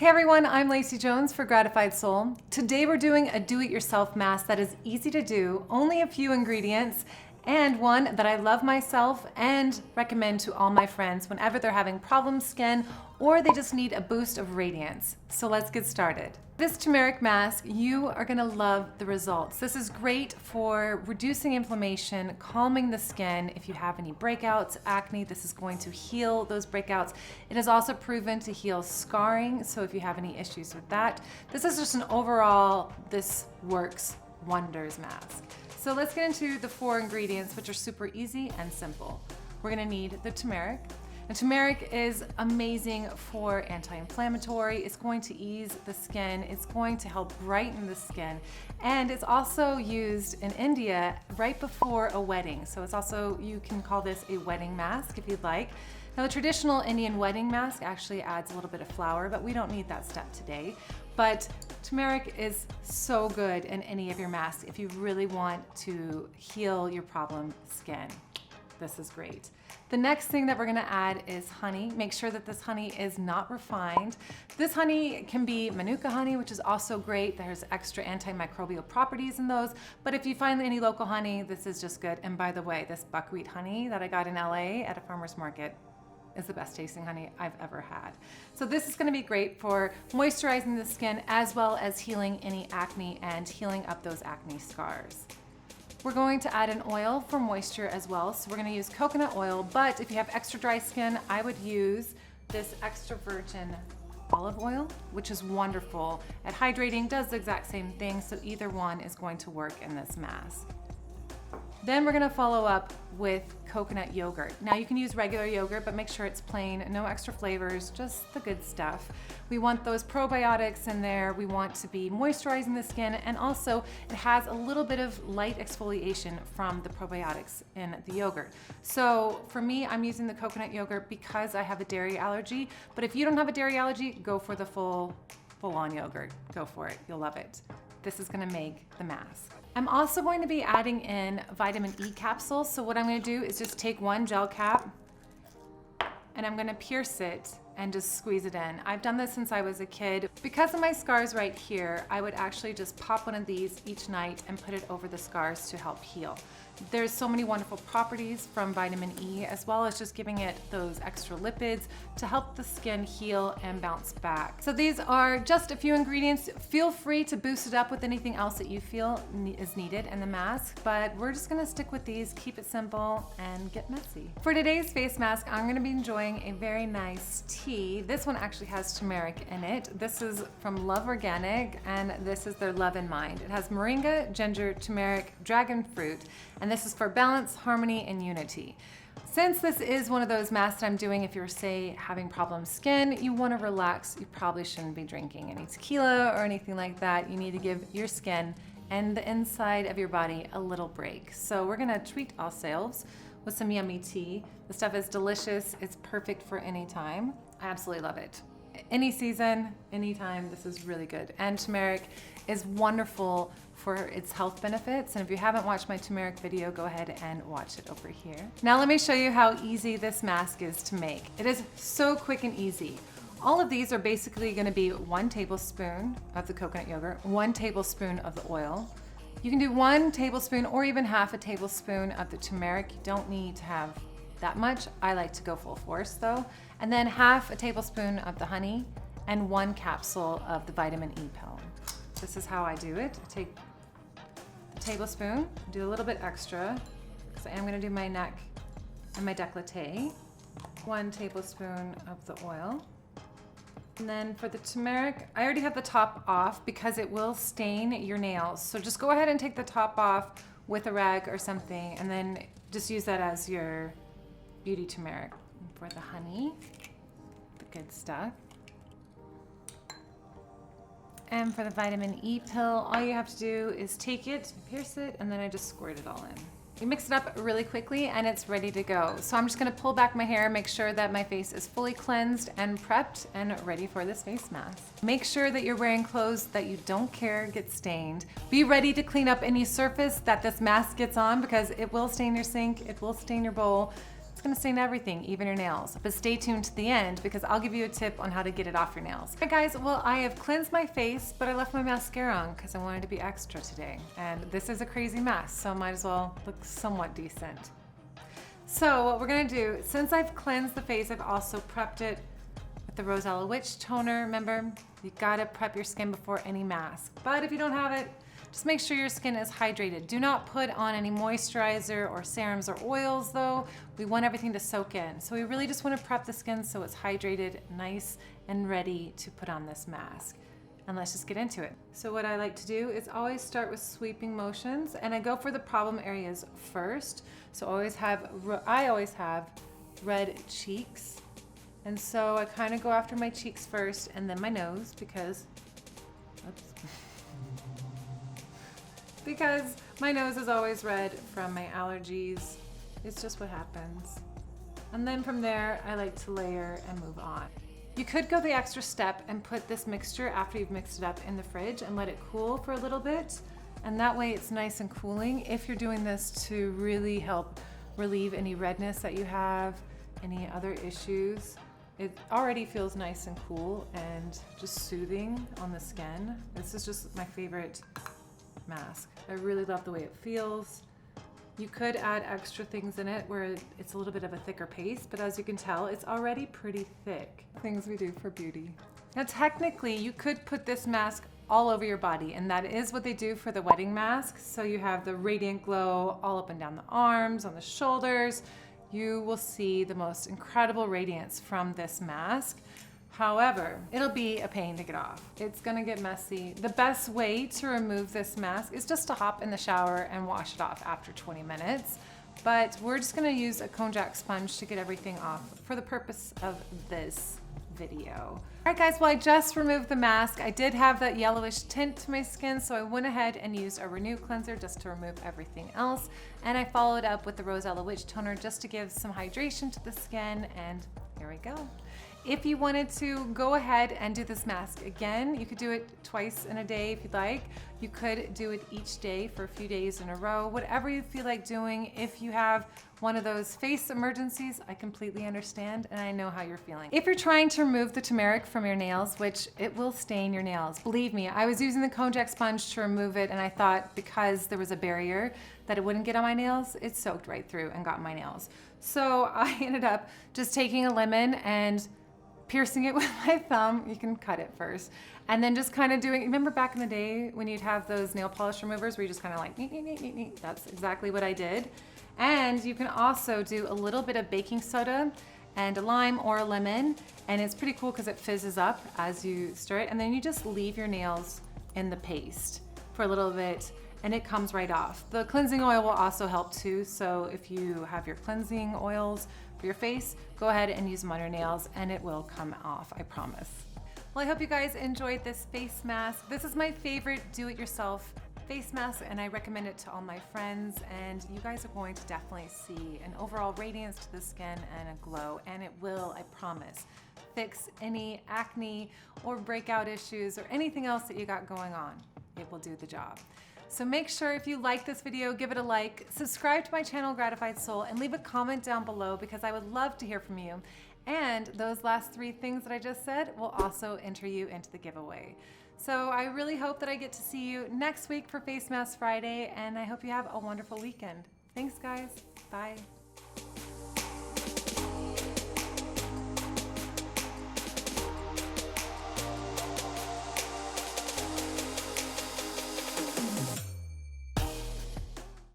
Hey everyone, I'm Lacey Jones for Gratified Soul. Today we're doing a do-it-yourself mask that is easy to do, only a few ingredients, and one that I love myself and recommend to all my friends whenever they're having problem skin or they just need a boost of radiance. So let's get started. This turmeric mask, you are gonna love the results. This is great for reducing inflammation, calming the skin. If you have any breakouts, acne, this is going to heal those breakouts. It is also proven to heal scarring, so if you have any issues with that, this is just an overall, this works wonders mask. So let's get into the 4 ingredients, which are super easy and simple. We're gonna need the turmeric. And turmeric is amazing for anti-inflammatory. It's going to ease the skin. It's going to help brighten the skin. And it's also used in India right before a wedding. So it's also, you can call this a wedding mask if you'd like. Now the traditional Indian wedding mask actually adds a little bit of flour, but we don't need that step today. But turmeric is so good in any of your masks if you really want to heal your problem skin. This is great. The next thing that we're gonna add is honey. Make sure that this honey is not refined. This honey can be Manuka honey, which is also great. There's extra antimicrobial properties in those. But if you find any local honey, this is just good. And by the way, this buckwheat honey that I got in LA at a farmer's market is the best tasting honey I've ever had. So this is gonna be great for moisturizing the skin as well as healing any acne and healing up those acne scars. We're going to add an oil for moisture as well. So we're gonna use coconut oil, but if you have extra dry skin, I would use this extra virgin olive oil, which is wonderful at hydrating, does the exact same thing. So either one is going to work in this mask. Then we're gonna follow up with coconut yogurt. Now you can use regular yogurt, but make sure it's plain, no extra flavors, just the good stuff. We want those probiotics in there. We want to be moisturizing the skin, and also it has a little bit of light exfoliation from the probiotics in the yogurt. So for me, I'm using the coconut yogurt because I have a dairy allergy, but if you don't have a dairy allergy, go for the full-on yogurt. Go for it, you'll love it. This is gonna make the mask. I'm also going to be adding in vitamin E capsules. So what I'm gonna do is just take one gel cap and I'm gonna pierce it and just squeeze it in. I've done this since I was a kid. Because of my scars right here, I would actually just pop one of these each night and put it over the scars to help heal. There's so many wonderful properties from vitamin E, as well as just giving it those extra lipids to help the skin heal and bounce back. So these are just a few ingredients. Feel free to boost it up with anything else that you feel is needed in the mask, but we're just gonna stick with these, keep it simple, and get messy. For today's face mask, I'm gonna be enjoying a very nice tea. This one actually has turmeric in it. This is from Love Organic, and this is their Love in Mind. It has moringa, ginger, turmeric, dragon fruit, and this is for balance, harmony, and unity. Since this is one of those masks that I'm doing if you're, say, having problem skin, you wanna relax, you probably shouldn't be drinking any tequila or anything like that. You need to give your skin and the inside of your body a little break. So we're gonna treat ourselves with some yummy tea. The stuff is delicious, it's perfect for any time. I absolutely love it. Any season, anytime, this is really good. And turmeric is wonderful for its health benefits. And if you haven't watched my turmeric video, go ahead and watch it over here. Now let me show you how easy this mask is to make. It is so quick and easy. All of these are basically gonna be 1 tablespoon of the coconut yogurt, 1 tablespoon of the oil. You can do 1 tablespoon or even half a tablespoon of the turmeric. You don't need to have that much. I like to go full force though. And then half a tablespoon of the honey and 1 capsule of the vitamin E pill. This is how I do it. I take the tablespoon, do a little bit extra, because I am gonna do my neck and my décolleté. 1 tablespoon of the oil. And then for the turmeric, I already have the top off because it will stain your nails. So just go ahead and take the top off with a rag or something, and then just use that as your beauty turmeric. And for the honey, the good stuff. And for the vitamin E pill, all you have to do is take it, pierce it, and then I just squirt it all in. You mix it up really quickly and it's ready to go. So I'm just gonna pull back my hair, make sure that my face is fully cleansed and prepped and ready for this face mask. Make sure that you're wearing clothes that you don't care get stained. Be ready to clean up any surface that this mask gets on because it will stain your sink, it will stain your bowl. It's gonna stain everything, even your nails. But stay tuned to the end because I'll give you a tip on how to get it off your nails. Alright guys, well I have cleansed my face, but I left my mascara on because I wanted to be extra today. And this is a crazy mask, so might as well look somewhat decent. So what we're gonna do, since I've cleansed the face, I've also prepped it with the Rosella Witch Toner. Remember, you gotta prep your skin before any mask. But if you don't have it, just make sure your skin is hydrated. Do not put on any moisturizer or serums or oils though. We want everything to soak in. So we really just wanna prep the skin so it's hydrated, nice and ready to put on this mask. And let's just get into it. So what I like to do is always start with sweeping motions, and I go for the problem areas first. So I always have red cheeks. And so I kind of go after my cheeks first and then my nose because my nose is always red from my allergies. It's just what happens. And then from there, I like to layer and move on. You could go the extra step and put this mixture after you've mixed it up in the fridge and let it cool for a little bit. And that way it's nice and cooling if you're doing this to really help relieve any redness that you have, any other issues. It already feels nice and cool and just soothing on the skin. This is just my favorite mask. I really love the way it feels. You could add extra things in it where it's a little bit of a thicker paste, but as you can tell, it's already pretty thick. Things we do for beauty. Now technically, you could put this mask all over your body, and that is what they do for the wedding mask. So you have the radiant glow all up and down the arms, on the shoulders. You will see the most incredible radiance from this mask. However, it'll be a pain to get off. It's gonna get messy. The best way to remove this mask is just to hop in the shower and wash it off after 20 minutes. But we're just gonna use a konjac sponge to get everything off for the purpose of this video. All right guys, well I just removed the mask. I did have that yellowish tint to my skin, so I went ahead and used a Renew cleanser just to remove everything else. And I followed up with the Rosella Witch Toner just to give some hydration to the skin, and here we go. If you wanted to go ahead and do this mask again, you could do it twice in a day if you'd like. You could do it each day for a few days in a row, whatever you feel like doing. If you have one of those face emergencies, I completely understand and I know how you're feeling. If you're trying to remove the turmeric from your nails, which it will stain your nails, believe me, I was using the konjac sponge to remove it and I thought because there was a barrier that it wouldn't get on my nails, it soaked right through and got my nails. So I ended up just taking a lemon and piercing it with my thumb. You can cut it first. And then just kind of doing, remember back in the day when you'd have those nail polish removers where you just kind of like, neat, neat, neat, neat, neat. That's exactly what I did. And you can also do a little bit of baking soda and a lime or a lemon. And it's pretty cool because it fizzes up as you stir it. And then you just leave your nails in the paste for a little bit and it comes right off. The cleansing oil will also help too. So if you have your cleansing oils for your face, go ahead and use them on your nails and it will come off, I promise. Well, I hope you guys enjoyed this face mask. This is my favorite do-it-yourself face mask and I recommend it to all my friends, and you guys are going to definitely see an overall radiance to the skin and a glow, and it will, I promise, fix any acne or breakout issues or anything else that you got going on. It will do the job. So make sure if you like this video, give it a like, subscribe to my channel, Gratified Soul, and leave a comment down below because I would love to hear from you. And those last 3 things that I just said will also enter you into the giveaway. So I really hope that I get to see you next week for Face Mask Friday, and I hope you have a wonderful weekend. Thanks guys, bye.